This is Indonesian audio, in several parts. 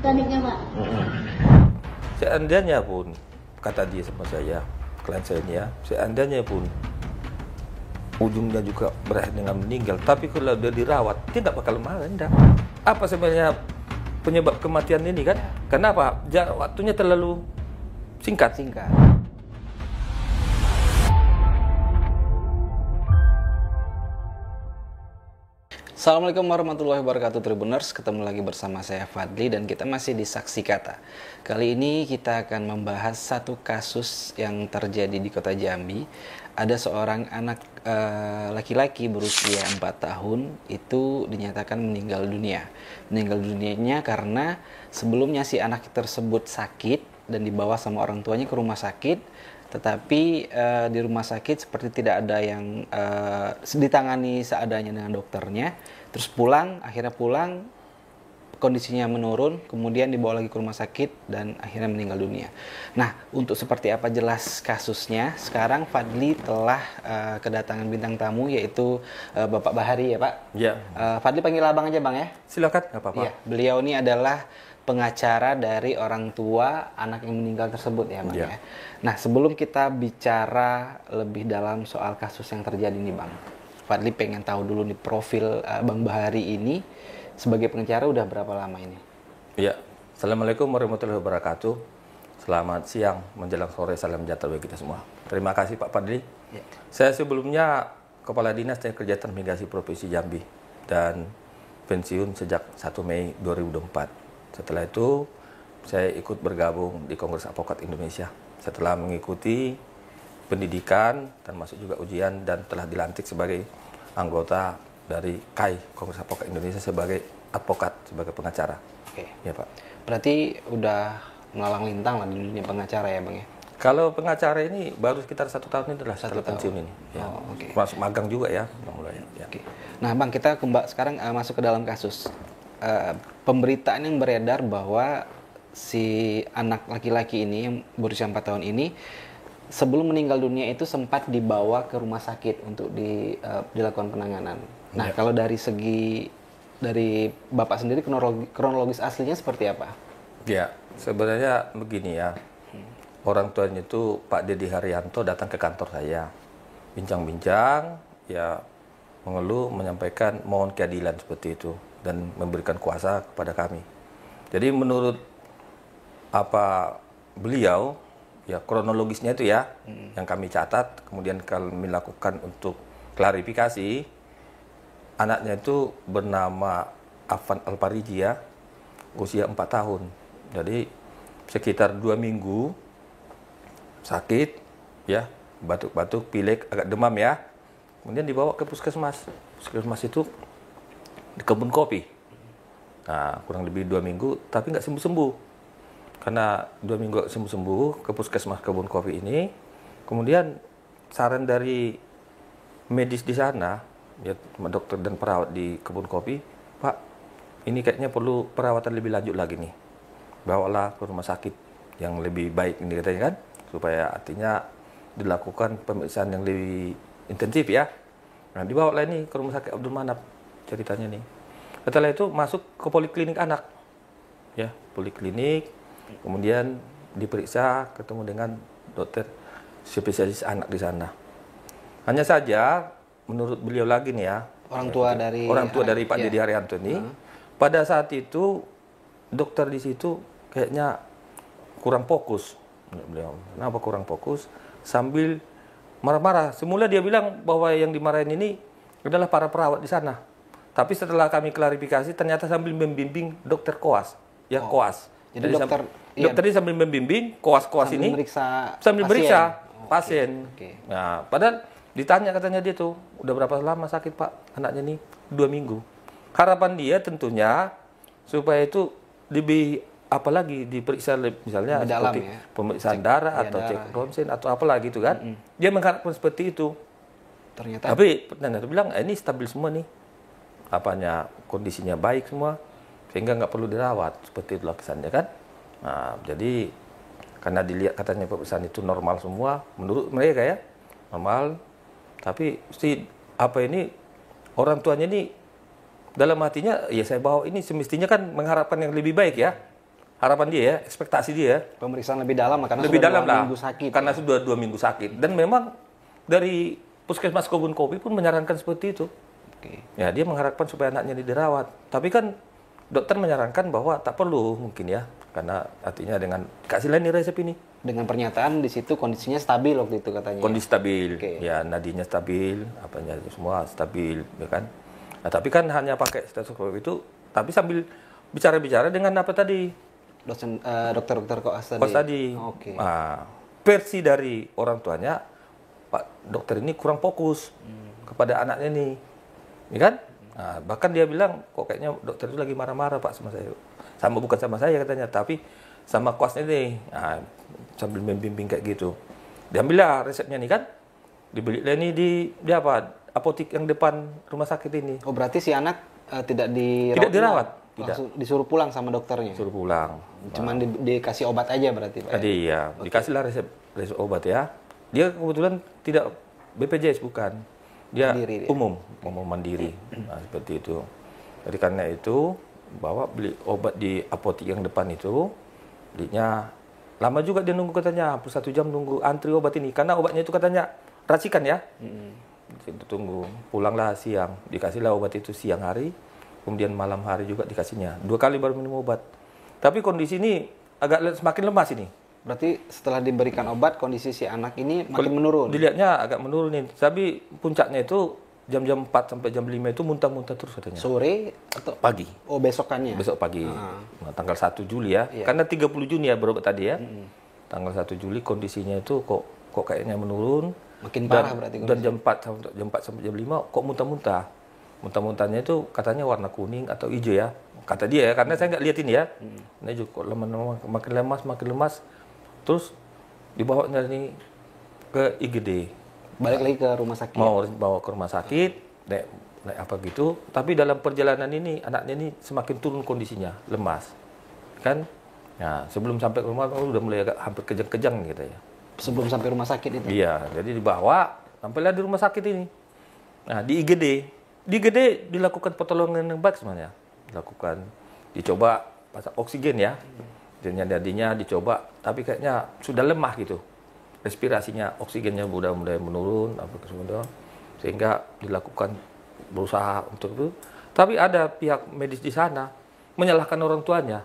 kliniknya Pak. Seandainya pun, kata dia sama saya, klien saya ini ya, seandainya pun ujungnya juga berakhir dengan meninggal, tapi kalau dia dirawat, dia tidak bakal meninggal. Apa sebenarnya penyebab kematian ini kan? Kenapa? Jarak waktunya terlalu singkat. Assalamualaikum warahmatullahi wabarakatuh Tribuners, ketemu lagi bersama saya Fadli dan kita masih di Saksi Kata. Kali ini kita akan membahas satu kasus yang terjadi di kota Jambi. Ada seorang anak laki-laki berusia 4 tahun itu dinyatakan meninggal dunia. Meninggal dunianya karena sebelumnya si anak tersebut sakit dan dibawa sama orang tuanya ke rumah sakit. Tetapi di rumah sakit seperti tidak ada yang ditangani seadanya dengan dokternya. Terus akhirnya pulang, kondisinya menurun, kemudian dibawa lagi ke rumah sakit dan akhirnya meninggal dunia. Nah, untuk seperti apa jelas kasusnya, sekarang Fadli telah kedatangan bintang tamu yaitu Bapak Bahari ya Pak? Ya. Fadli panggil abang aja Bang ya? Silakan, nggak apa-apa. Ya, beliau ini adalah pengacara dari orang tua anak yang meninggal tersebut ya Bang ya. Nah, sebelum kita bicara lebih dalam soal kasus yang terjadi nih Bang, Fadli pengen tahu dulu nih profil Bang Bahari ini sebagai pengacara udah berapa lama ini? Ya, Assalamualaikum warahmatullahi wabarakatuh. Selamat siang menjelang sore, salam sejahtera bagi kita semua. Terima kasih Pak Fadli. Ya. Saya sebelumnya Kepala Dinas Tenaga Kerja Transmigrasi Provinsi Jambi dan pensiun sejak 1 Mei 2024. Setelah itu saya ikut bergabung di Kongres Advokat Indonesia. Setelah mengikuti pendidikan dan masuk juga ujian dan telah dilantik sebagai anggota dari KAI, Kongres Advokat Indonesia, sebagai advokat, sebagai pengacara. Oke. Ya Pak. Berarti udah melalang lintang lah di dunia pengacara ya Bang ya? Kalau pengacara ini baru sekitar 1 tahun ini adalah setelah 1 tahun. pensiun ini. Ya. Oh, oke. Masuk magang juga ya. Mulai. Ya. Oke. Nah Bang, kita sekarang masuk ke dalam kasus. Pemberitaan yang beredar bahwa si anak laki-laki ini yang berusia 4 tahun ini sebelum meninggal dunia itu sempat dibawa ke rumah sakit untuk dilakukan penanganan. Nah, kalau dari Bapak sendiri kronologis aslinya seperti apa? Ya, sebenarnya begini ya. Orang tuanya itu Pak Dedi Haryanto datang ke kantor saya. Bincang-bincang, ya mengeluh, menyampaikan mohon keadilan seperti itu dan memberikan kuasa kepada kami. Jadi menurut apa beliau, ya kronologisnya itu ya, yang kami catat, kemudian kami lakukan untuk klarifikasi, anaknya itu bernama Afan Alpariji ya, usia 4 tahun. Jadi sekitar 2 minggu sakit, ya, batuk-batuk, pilek, agak demam ya. Kemudian dibawa ke puskesmas. Puskesmas itu di kebun kopi. Nah, kurang lebih 2 minggu, tapi nggak sembuh-sembuh. Karena 2 minggu sembuh-sembuh ke puskesmas kebun kopi ini, kemudian saran dari medis di sana, ya dokter dan perawat di kebun kopi, Pak, ini kayaknya perlu perawatan lebih lanjut lagi nih. Bawalah ke rumah sakit yang lebih baik ini katanya kan, supaya artinya dilakukan pemeriksaan yang lebih intensif ya. Nah, dibawa lah ini ke rumah sakit Abdul Manap ceritanya nih. Setelah itu masuk ke poliklinik anak, ya poliklinik. Kemudian diperiksa, ketemu dengan dokter spesialis anak di sana. Hanya saja, menurut beliau lagi nih ya, orang tua dari Pak Dedi Haryanto ini, pada saat itu dokter di situ kayaknya kurang fokus. Beliau, kenapa kurang fokus? Sambil marah-marah. Semula dia bilang bahwa yang dimarahin ini adalah para perawat di sana. Tapi setelah kami klarifikasi, ternyata sambil membimbing dokter koas, ya koas. Jadi dokter ini sambil membimbing koas-koas ini sambil meriksa pasien. Okay. Nah, padahal ditanya katanya dia tuh, udah berapa lama sakit Pak anaknya nih? 2 minggu. Harapan dia tentunya supaya itu lebih apalagi diperiksa misalnya dalam, seperti ya? pemeriksaan darah atau cek ronsen atau apalah gitu kan. Dia mengharapkan seperti itu. Tapi ternyata bilang ini stabil semua nih. Apanya kondisinya baik semua sehingga nggak perlu dirawat, seperti itu kesannya kan. Nah, jadi karena dilihat katanya pemeriksaan itu normal semua menurut mereka ya, normal, tapi si orang tuanya ini dalam hatinya ya saya bawa ini semestinya kan mengharapkan yang lebih baik ya. harapan dia ya, ekspektasi dia. Pemeriksaan lebih dalam karena Lebih sudah dalam 2 lah, minggu sakit. karena sudah 2 minggu sakit. Dan memang dari Puskesmas Kebun Kopi pun menyarankan seperti itu. Oke. Ya, dia mengharapkan supaya anaknya ini dirawat. Tapi kan dokter menyarankan bahwa tak perlu mungkin ya, karena artinya dengan kasihlah ini resep ini. Dengan pernyataan di situ kondisinya stabil waktu itu katanya. Kondisi stabil, Oke. ya nadinya stabil, apanya semua stabil, ya kan. Nah, tapi kan hanya pakai stetoskop itu, tapi sambil bicara-bicara dengan apa tadi? Dokter-dokter koas tadi. Kos tadi. Oke. Nah, versi dari orang tuanya, Pak dokter ini kurang fokus kepada anaknya nih, ya kan? Nah, bahkan dia bilang, kok kayaknya dokter itu lagi marah-marah Pak sama saya. Sama bukan sama saya katanya, tapi sama kuasnya nih. Nah, sambil membimbing kayak gitu. Diambillah resepnya nih kan, dibelilah ini di apa? Apotik yang depan rumah sakit ini. Oh, berarti si anak tidak dirawat? Tidak dirawat, Langsung disuruh pulang sama dokternya? Suruh pulang. Cuman dikasih obat aja berarti, Pak? Tadi ya, dikasihlah resep obat ya. Dia kebetulan tidak BPJS bukan. Dia Mandiri dia. umum mandiri. Nah, seperti itu. Jadi karena itu bawa beli obat di apotik yang depan itu, belinya lama juga dia nunggu katanya, hampir 1 jam nunggu antri obat ini. Karena obatnya itu katanya racikan ya. Itu tunggu, pulanglah siang, dikasihlah obat itu siang hari, kemudian malam hari juga dikasihnya. 2 kali baru minum obat. Tapi kondisi ini agak semakin lemas ini. Berarti setelah diberikan obat, kondisi si anak ini makin menurun? Dilihatnya agak menurun nih. Tapi puncaknya itu jam-jam 4 sampai jam 5 itu muntah-muntah terus katanya. Sore atau Pagi. Oh, besokannya? Besok pagi. Nah, tanggal 1 Juli ya. Iya. Karena 30 Juni ya berobat tadi ya. Tanggal 1 Juli kondisinya itu kok kayaknya menurun. Makin parah berarti Dan jam 4 sampai jam 5 kok muntah-muntah. Muntah-muntahnya itu katanya warna kuning atau hijau ya. Kata dia ya, karena saya nggak liatin ya. Ini juga kok makin lemas. Terus dibawa nih ke IGD. Balik lagi ke rumah sakit? Mau bawa ke rumah sakit, naik apa gitu. Tapi dalam perjalanan ini, anaknya ini semakin turun kondisinya, lemas. Kan? Nah, sebelum sampai ke rumah, udah mulai agak hampir kejang-kejang gitu ya. Sebelum sampai rumah sakit itu? Iya, jadi dibawa, sampailah di rumah sakit ini. Nah, di IGD. Di IGD dilakukan pertolongan yang baik sebenarnya. Dilakukan, dicoba pasang oksigen ya. Jadinya dicoba, tapi kayaknya sudah lemah gitu. Respirasinya, oksigennya udah mulai menurun, sehingga dilakukan berusaha untuk itu. Tapi ada pihak medis di sana menyalahkan orang tuanya.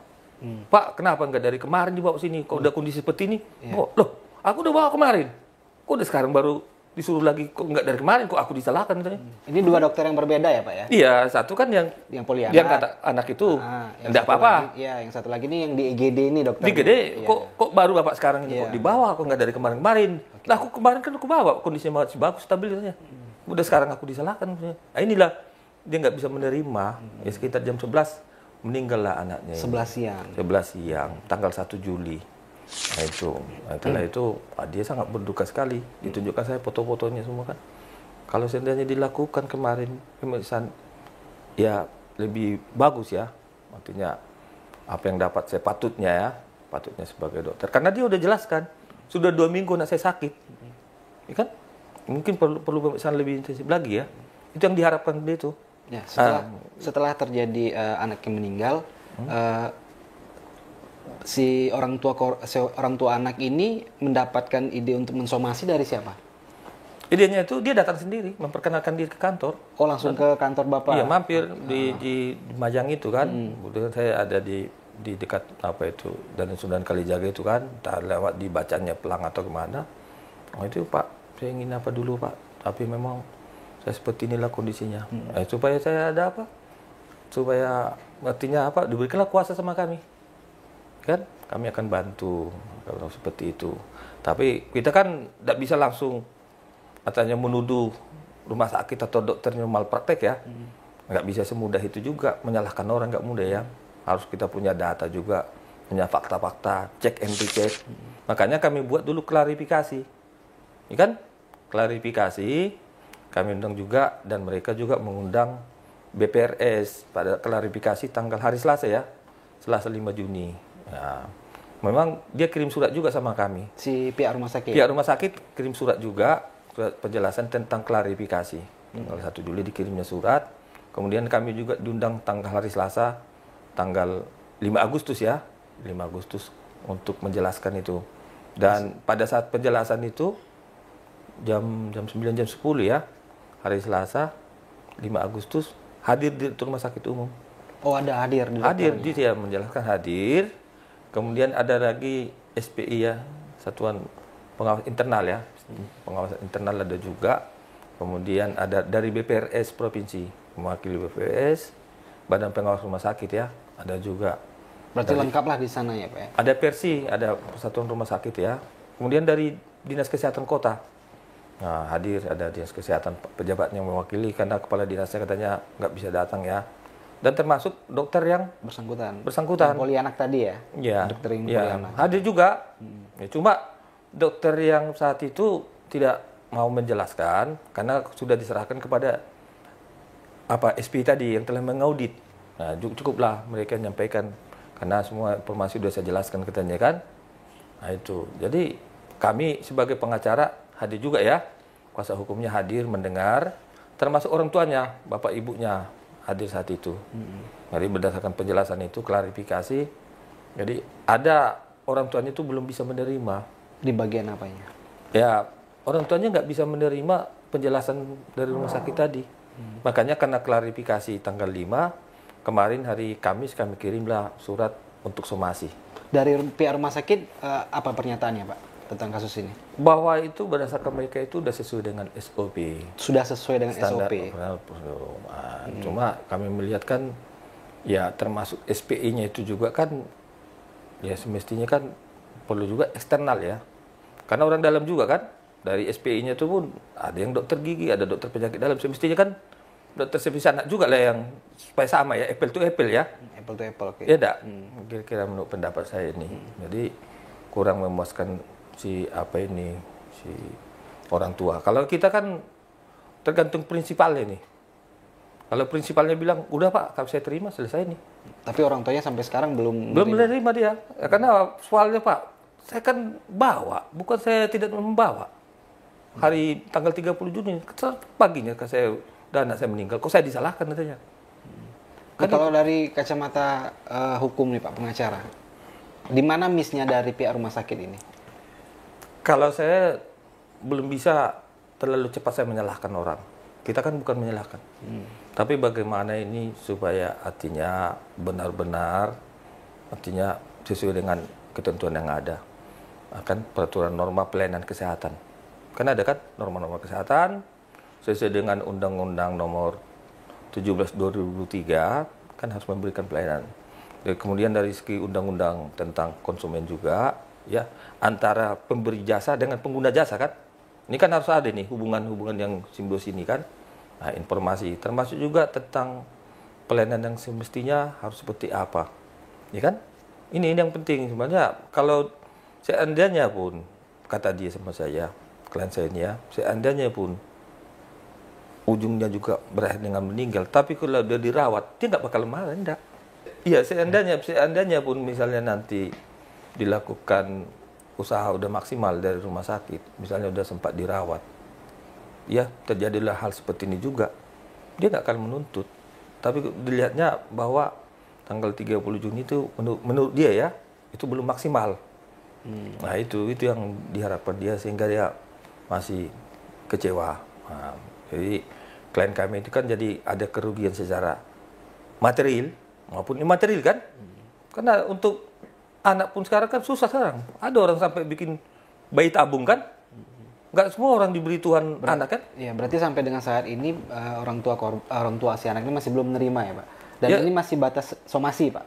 Pak, kenapa nggak dari kemarin dibawa sini? Kok udah kondisi seperti ini? Oh, loh, aku udah bawa kemarin. Kok udah sekarang baru disuruh lagi? Kok nggak dari kemarin? Kok aku disalahkan? Ini 2 dokter yang berbeda ya, Pak ya? Iya, satu kan yang polianak. yang kata anak itu enggak apa-apa. Iya, yang satu lagi nih yang di IGD ini dokter. Di IGD, kok baru Bapak sekarang ini kok dibawa? Kok nggak dari kemarin-kemarin? Lah, aku kemarin kan aku bawa, kondisinya masih bagus, stabil katanya. Udah sekarang aku disalahkan. Nah, inilah dia nggak bisa menerima. Ya, sekitar jam 11 meninggallah anaknya. 11 siang. 11 siang, tanggal 1 Juli. Nah itu, setelah itu dia sangat berduka sekali. Ditunjukkan saya foto-fotonya semua kan. Kalau seandainya dilakukan kemarin pemeriksaan, ya lebih bagus ya. Artinya apa yang dapat saya patutnya sebagai dokter. Karena dia udah jelaskan, sudah 2 minggu anak saya sakit, ya kan? Mungkin perlu pemeriksaan lebih intensif lagi ya. Itu yang diharapkan dia itu. Ya, setelah terjadi anak yang meninggal. Si orang tua anak ini mendapatkan ide untuk mensomasi dari siapa? Idenya itu dia datang sendiri, memperkenalkan diri ke kantor. Oh, langsung ke kantor Bapak? Iya, mampir di Majang itu kan. Kemudian saya ada di dekat apa itu, dan Sunan Kalijaga itu kan. Tak lewat dibacanya pelang atau kemana. Oh itu Pak, saya ingin apa dulu Pak. Tapi memang saya seperti inilah kondisinya. Supaya saya ada apa? Supaya artinya apa? Diberikanlah kuasa sama kami. Kan kami akan bantu kalau seperti itu. Tapi kita kan tidak bisa langsung katanya menuduh rumah sakit atau dokternya malpraktek ya. Nggak bisa semudah itu juga, menyalahkan orang nggak mudah ya. Harus kita punya data juga, punya fakta-fakta, cek and recheck. Makanya kami buat dulu klarifikasi. Ya kan? Klarifikasi, kami undang juga dan mereka juga mengundang BPRS pada klarifikasi tanggal hari Selasa ya. Selasa 5 Juni. Nah, memang dia kirim surat juga sama kami. Si pihak rumah sakit? Pihak rumah sakit kirim surat juga, surat penjelasan tentang klarifikasi. Tanggal 1 Juli dikirimnya surat, kemudian kami juga diundang tanggal hari Selasa, tanggal 5 Agustus ya. 5 Agustus untuk menjelaskan itu. Dan pada saat penjelasan itu jam 9 jam 10 ya, hari Selasa 5 Agustus hadir di rumah sakit umum. Oh, ada hadir di Hadir, dia menjelaskan hadir. Kemudian ada lagi SPI ya, Satuan Pengawas Internal ya. Pengawasan internal ada juga. Kemudian ada dari BPRS Provinsi, mewakili BPRS, Badan Pengawas Rumah Sakit ya, ada juga. Berarti lengkap lah di sana ya Pak ya? Ada Persi, ada Persatuan Rumah Sakit ya. Kemudian dari Dinas Kesehatan Kota. Nah, hadir ada Dinas Kesehatan, pejabat yang mewakili karena kepala dinasnya katanya nggak bisa datang ya. Dan termasuk dokter yang bersangkutan. Poli anak tadi ya? Ya, dokter yang ya, poli anak. hadir juga. Ya, cuma dokter yang saat itu tidak mau menjelaskan karena sudah diserahkan kepada SPI tadi yang telah mengaudit. Nah, cukuplah mereka menyampaikan karena semua informasi sudah saya jelaskan katanya kan. Nah, itu. Jadi kami sebagai pengacara hadir juga ya. Kuasa hukumnya hadir mendengar, termasuk orang tuanya, bapak ibunya hadir saat itu. Jadi berdasarkan penjelasan itu, klarifikasi. Jadi ada orang tuanya itu belum bisa menerima. Di bagian apanya? Ya, orang tuanya nggak bisa menerima penjelasan dari rumah sakit tadi. Makanya karena klarifikasi tanggal 5, kemarin hari Kamis kami kirimlah surat untuk somasi. Dari pihak rumah sakit, apa pernyataannya Pak tentang kasus ini? Bahwa itu berdasarkan mereka itu sudah sesuai dengan SOP. Sudah sesuai dengan Standar SOP? Cuma kami melihat kan, ya termasuk SPI-nya itu juga kan, ya semestinya kan perlu juga eksternal ya. Karena orang dalam juga kan, dari SPI-nya itu pun ada yang dokter gigi, ada dokter penyakit dalam. Semestinya kan dokter spesialis anak juga lah yang supaya sama ya, apple to apple ya. Apple to apple, oke. Ya enggak, kira-kira menurut pendapat saya ini. Jadi kurang memuaskan si orang tua. Kalau kita kan tergantung prinsipalnya nih. Kalau prinsipalnya bilang, udah Pak, kalau saya terima selesai nih. Tapi orang tuanya sampai sekarang belum menerima dia. Ya, karena soalnya Pak, saya kan bawa, bukan saya tidak membawa. Hari tanggal 30 Juni, paginya saya dan anak saya meninggal, kok saya disalahkan katanya. Kan kalau dari kacamata hukum nih Pak, pengacara, di mana miss-nya dari pihak rumah sakit ini? Kalau saya belum bisa terlalu cepat saya menyalahkan orang. Kita kan bukan menyalahkan. Tapi bagaimana ini supaya artinya benar-benar artinya sesuai dengan ketentuan yang ada. Akan peraturan norma pelayanan kesehatan. Kan ada kan norma-norma kesehatan sesuai dengan Undang-Undang Nomor 17/2003 kan harus memberikan pelayanan. Dan kemudian dari segi undang-undang tentang konsumen juga ya, antara pemberi jasa dengan pengguna jasa kan. Ini kan harus ada nih hubungan-hubungan yang simbiosis ini kan. Nah, informasi termasuk juga tentang pelayanan yang semestinya harus seperti apa. Ya kan? Ini yang penting sebenarnya. Kalau seandainya pun kata dia sama saya, klien saya ini ya, seandainya pun ujungnya juga berakhir dengan meninggal, tapi kalau dia dirawat, dia nggak bakal marah, enggak. Iya, seandainya pun misalnya nanti dilakukan usaha udah maksimal dari rumah sakit, misalnya udah sempat dirawat, ya terjadilah hal seperti ini juga, dia nggak akan menuntut. Tapi dilihatnya bahwa tanggal 30 Juni itu menurut dia ya, itu belum maksimal. Nah itu yang diharapkan dia sehingga dia masih kecewa. Nah, jadi klien kami itu kan jadi ada kerugian secara material maupun imaterial kan. Karena untuk anak pun sekarang kan susah sekarang. Ada orang sampai bikin bayi tabung kan. Nggak semua orang diberi Tuhan anak kan. Iya, berarti sampai dengan saat ini orang tua si anak ini masih belum menerima ya Pak. Dan ya, ini masih batas somasi Pak.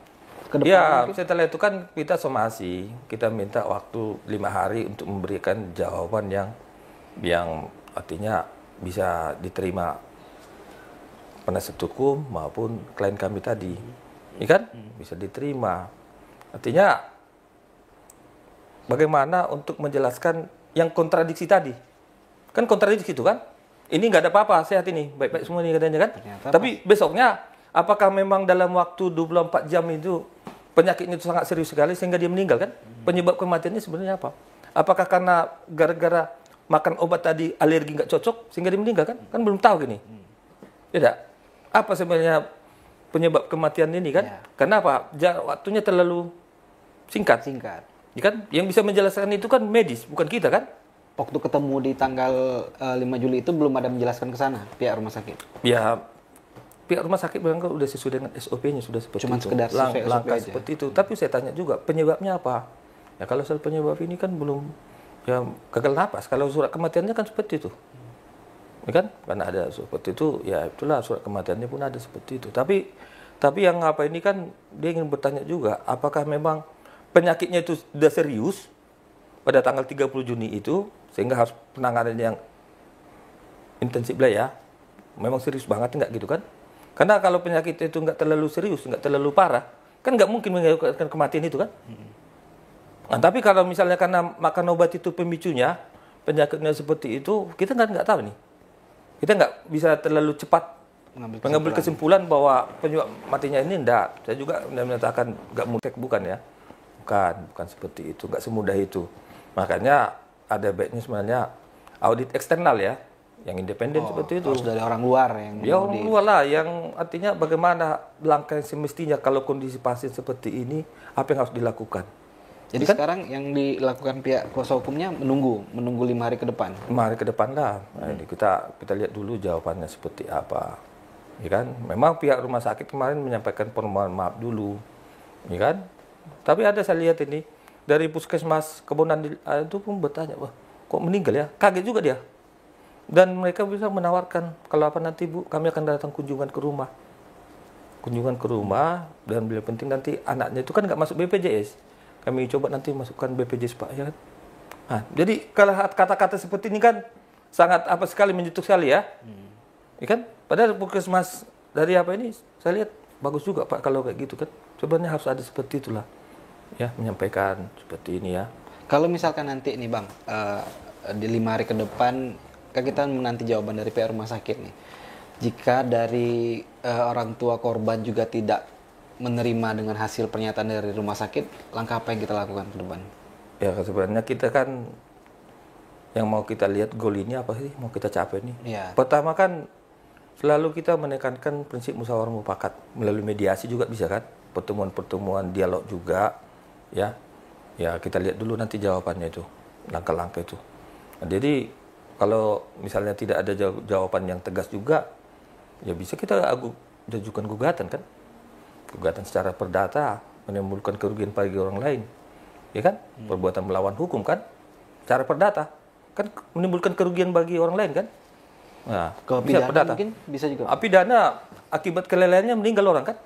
Ya, setelah itu kan kita somasi, kita minta waktu 5 hari untuk memberikan jawaban yang artinya bisa diterima penasihat hukum maupun klien kami tadi. Ini kan bisa diterima. Artinya bagaimana untuk menjelaskan yang kontradiksi tadi. Kan kontradiksi itu kan. Ini nggak ada apa-apa, sehat ini, baik-baik semua ini katanya kan. Ternyata tapi besoknya apakah memang dalam waktu 24 jam itu penyakitnya itu sangat serius sekali sehingga dia meninggal kan? Penyebab kematiannya sebenarnya apa? Apakah karena gara-gara makan obat tadi alergi nggak cocok sehingga dia meninggal kan? Kan belum tahu gini. Tidak. Apa sebenarnya penyebab kematian ini kan? Ya. Kenapa? Waktunya terlalu Singkat. Singkat. Ya kan? Yang bisa menjelaskan itu kan medis, bukan kita kan? Waktu ketemu di tanggal 5 Juli itu belum ada menjelaskan ke sana pihak rumah sakit. Ya, pihak rumah sakit bilang udah sesuai dengan SOP-nya, sudah seperti Cuma itu. sekedar sesuai SOP Langkah aja. seperti itu. Tapi saya tanya juga penyebabnya apa? Ya kalau soal penyebab ini kan belum, ya gagal napas. Kalau surat kematiannya kan seperti itu. Ya kan? Karena ada seperti itu, ya itulah surat kematiannya pun ada seperti itu. Tapi yang apa ini kan dia ingin bertanya juga, apakah memang penyakitnya itu sudah serius pada tanggal 30 Juni itu sehingga harus penanganan yang intensif lah ya. Memang serius banget enggak gitu kan? Karena kalau penyakit itu enggak terlalu serius, enggak terlalu parah, kan enggak mungkin menyebabkan kematian itu kan? Nah, tapi kalau misalnya karena makan obat itu pemicunya, penyakitnya seperti itu, kita nggak tahu nih. Kita nggak bisa terlalu cepat mengambil kesimpulan bahwa penyebab matinya ini enggak. Saya juga menyatakan nggak mudah, bukan ya. Bukan seperti itu, nggak semudah itu. Makanya ada baiknya sebenarnya audit eksternal ya, yang independen seperti itu. Harus dari orang luar yang ya orang luar lah, yang artinya bagaimana langkah yang semestinya kalau kondisi pasien seperti ini, apa yang harus dilakukan. Jadi kan sekarang yang dilakukan pihak kuasa hukumnya menunggu 5 hari ke depan. 5 hari ke depan lah. Nah, ini kita lihat dulu jawabannya seperti apa. Ya kan? Memang pihak rumah sakit kemarin menyampaikan permohonan maaf dulu. Ya kan? Tapi ada saya lihat ini dari Puskesmas Kebonan itu pun bertanya, wah, kok meninggal ya? Kaget juga dia. Dan mereka bisa menawarkan, kalau apa nanti Bu, kami akan datang kunjungan ke rumah. Kunjungan ke rumah, dan beliau penting nanti anaknya itu kan nggak masuk BPJS. Kami coba nanti masukkan BPJS Pak, ya kan? Nah, jadi kalau kata-kata seperti ini kan sangat apa sekali menyentuh sekali ya. Ya kan? Padahal Puskesmas dari apa ini saya lihat bagus juga Pak kalau kayak gitu kan. Sebenarnya harus ada seperti itulah. Ya, menyampaikan seperti ini ya. Kalau misalkan nanti nih Bang, di 5 hari ke depan kan kita menanti jawaban dari pihak rumah sakit nih. Jika dari orang tua korban juga tidak menerima dengan hasil pernyataan dari rumah sakit, langkah apa yang kita lakukan ke depan? Ya sebenarnya kita kan yang mau kita lihat goal ini apa sih mau kita capai nih. Ya. Pertama kan selalu kita menekankan prinsip musyawarah mufakat melalui mediasi juga bisa kan, pertemuan-pertemuan dialog juga ya. Ya kita lihat dulu nanti jawabannya itu, langkah-langkah itu. Nah, jadi kalau misalnya tidak ada jawaban yang tegas juga, ya bisa kita ajukan gugatan kan. Gugatan secara perdata menimbulkan kerugian bagi orang lain, ya kan? Perbuatan melawan hukum kan, secara perdata kan menimbulkan kerugian bagi orang lain kan? Nah, Kalau bisa pidana perdata. mungkin bisa juga. Pidana akibat kelalaiannya meninggal orang kan,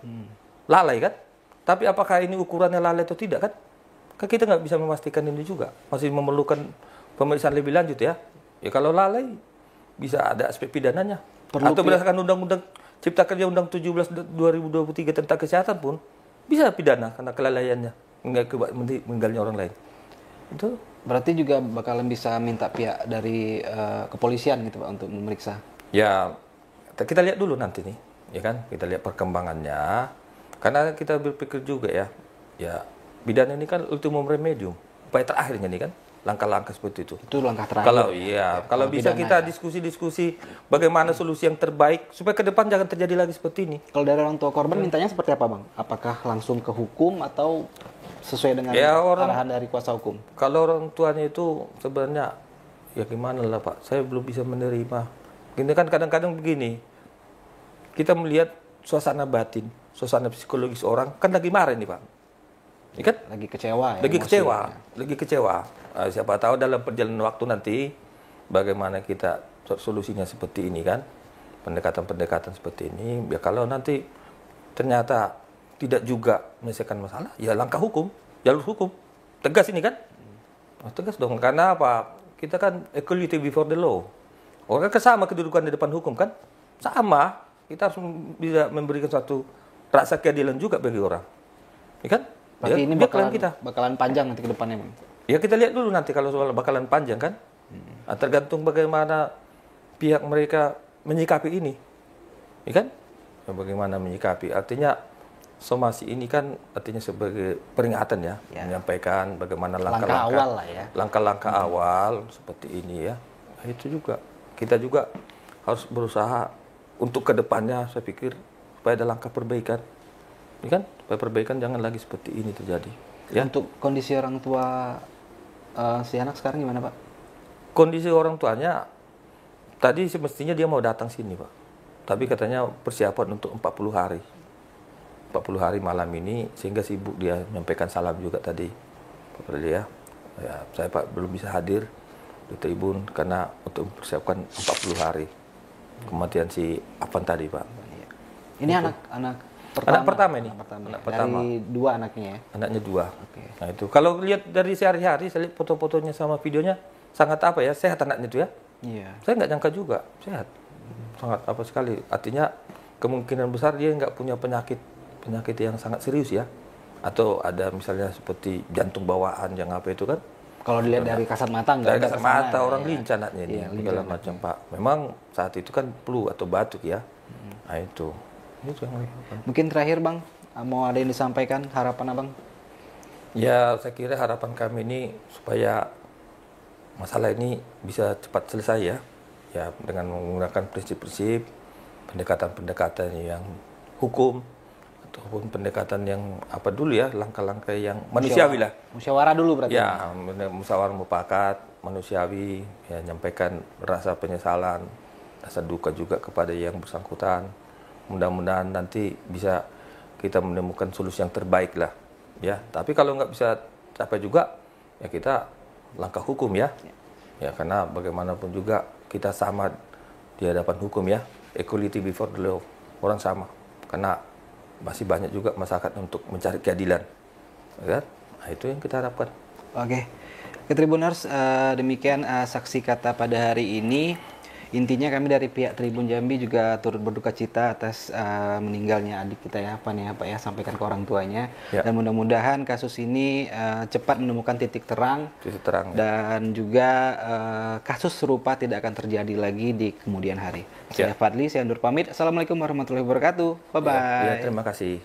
lalai kan? Tapi apakah ini ukurannya lalai atau tidak kan? Kan kita nggak bisa memastikan ini juga, masih memerlukan pemeriksaan lebih lanjut ya. Ya kalau lalai bisa ada aspek pidananya. Atau berdasarkan undang-undang Cipta Kerja Undang 17 2023 tentang kesehatan pun bisa pidana karena kelalaiannya meninggalnya orang lain. Itu berarti juga bakalan bisa minta pihak dari kepolisian gitu Pak untuk memeriksa. ya kita lihat dulu nanti nih, ya kan? Kita lihat perkembangannya. Karena kita berpikir juga ya pidana ini kan ultimum remedium, upaya terakhirnya nih kan. Langkah-langkah seperti itu. Itu langkah terakhir. Kalau bisa kita diskusi-diskusi bagaimana solusi yang terbaik supaya ke depan jangan terjadi lagi seperti ini. Kalau dari orang tua korban mintanya seperti apa Bang? Apakah langsung ke hukum atau sesuai dengan arahan dari kuasa hukum? Kalau orang tuanya itu sebenarnya ya gimana lah Pak, saya belum bisa menerima. Ini kan kadang-kadang begini, kita melihat suasana batin, suasana psikologis orang kan lagi marah nih Pak. Ya kan? Lagi kecewa ya? Lagi kecewa. Siapa tahu dalam perjalanan waktu nanti bagaimana kita solusinya seperti ini kan, pendekatan-pendekatan seperti ini. Ya kalau nanti ternyata tidak juga menyelesaikan masalah, ya langkah hukum, jalur hukum, tegas ini kan, tegas dong. Karena apa? Kita kan equality before the law. Orang kan sama kedudukan di depan hukum kan, sama. Kita harus bisa memberikan suatu rasa keadilan juga bagi orang, ya kan? Berarti ini bakalan panjang nanti ke depannya Bang. Ya kita lihat dulu nanti kalau soal bakalan panjang kan. Tergantung bagaimana pihak mereka menyikapi ini. Ya kan? Bagaimana menyikapi. Artinya somasi ini kan artinya sebagai peringatan ya. Menyampaikan bagaimana langkah-langkah awal lah ya. Langkah-langkah awal seperti ini ya. Nah, itu juga. Kita juga harus berusaha untuk kedepannya saya pikir supaya ada langkah perbaikan. Ya kan? Supaya perbaikan jangan lagi seperti ini terjadi. Ya. Untuk kondisi orang tua si anak sekarang gimana, Pak? Kondisi orang tuanya tadi semestinya dia mau datang sini, Pak. Tapi katanya persiapan untuk 40 hari. 40 hari malam ini, sehingga sibuk dia menyampaikan salam juga tadi kepada dia. Ya, saya Pak belum bisa hadir di Tribun karena untuk mempersiapkan 40 hari kematian si Afan tadi, Pak. Ini anak pertama. Anak pertama ini. Anak pertama. Dari 2 anaknya ya. Anaknya 2. Oke. Nah itu kalau lihat dari sehari-hari, saya lihat foto-fotonya sama videonya sangat apa ya, sehat anaknya itu ya. Iya. Saya nggak nyangka juga sehat, sangat apa sekali. Artinya kemungkinan besar dia nggak punya penyakit yang sangat serius ya, atau ada misalnya seperti jantung bawaan yang apa itu kan. Kalau dilihat dari kasat mata nggak Dari ada kasat kesana, mata orang ya. lincah anaknya ini, Iya, segala macam Pak. Memang saat itu kan flu atau batuk ya. Nah itu yang lakukan. Mungkin terakhir Bang, mau ada yang disampaikan harapan Abang? Ya saya kira harapan kami ini supaya masalah ini bisa cepat selesai ya. Ya dengan menggunakan prinsip-prinsip pendekatan-pendekatan yang hukum ataupun pendekatan yang apa dulu ya, langkah-langkah yang manusiawi lah. Musyawarah dulu berarti. Ya, musyawarah mufakat, manusiawi, ya nyampaikan rasa penyesalan, rasa duka juga kepada yang bersangkutan. Mudah-mudahan nanti bisa kita menemukan solusi yang terbaik lah, ya. Tapi kalau nggak bisa capai juga, ya kita langkah hukum ya. Ya karena bagaimanapun juga kita sama di hadapan hukum ya, equality before the law, orang sama. Karena masih banyak juga masyarakat untuk mencari keadilan, ya. Nah, itu yang kita harapkan. Oke, Tribuners, demikian saksi kata pada hari ini. Intinya kami dari pihak Tribun Jambi juga turut berduka cita atas meninggalnya adik kita ya, Pak ya, sampaikan ke orang tuanya. Ya. Dan mudah-mudahan kasus ini cepat menemukan titik terang. Titik terang. Dan juga kasus serupa tidak akan terjadi lagi di kemudian hari. Saya Fadli, saya undur pamit. Assalamualaikum warahmatullahi wabarakatuh. Bye-bye. Ya, terima kasih.